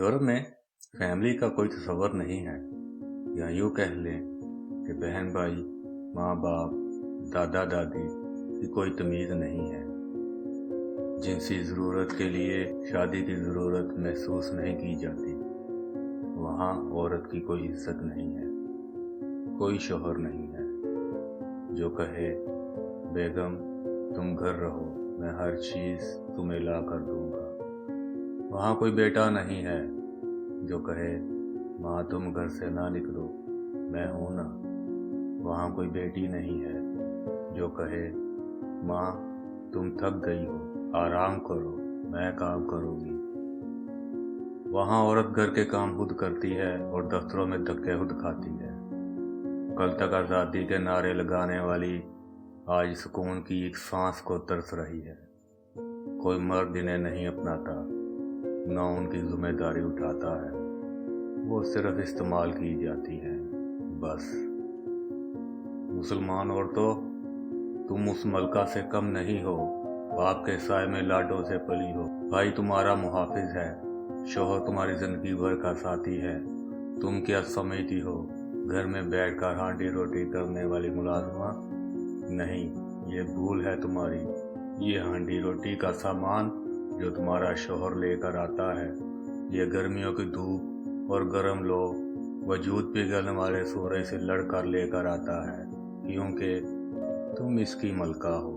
Europe में family का कोई तस्वर नहीं है, या यूँ कह लें कि बहन भाई, माँ बाप, दादा दादी की कोई तमीज़ नहीं है। जिनसी ज़रूरत के लिए शादी की ज़रूरत महसूस नहीं की जाती। वहाँ औरत की कोई इज्जत नहीं है, कोई शोहर नहीं है जो कहे बेगम तुम घर रहो, मैं हर चीज़ तुम्हें ला कर दूँगा। वहाँ कोई बेटा नहीं है जो कहे माँ तुम घर से ना निकलो, मैं हूँ ना। वहाँ कोई बेटी नहीं है जो कहे माँ तुम थक गई हो, आराम करो, मैं काम करूँगी। वहाँ औरत घर के काम खुद करती है और दफ्तरों में धक्के खुद खाती है। कल तक आज़ादी के नारे लगाने वाली आज सुकून की एक सांस को तरस रही है। कोई मर्द इन्हें नहीं अपनाता, न उनकी जिम्मेदारी उठाता है। वो सिर्फ इस्तेमाल की जाती हैं, बस। मुसलमान औरतों, तुम उस मलका से कम नहीं हो, बाप के साए में लाडों से पली हो। भाई तुम्हारा मुहाफिज है, शोहर तुम्हारी जिंदगी भर का साथी है। तुम क्या समझती हो, घर में बैठकर हांडी रोटी करने वाली मुलाजमा? नहीं, ये भूल है तुम्हारी। ये हांडी रोटी का सामान जो तुम्हारा शोहर लेकर आता है, ये गर्मियों की धूप और गर्म लो वजूद पिघलने वाले सूरज से लड़कर लेकर आता है, क्योंकि तुम इसकी मलका हो।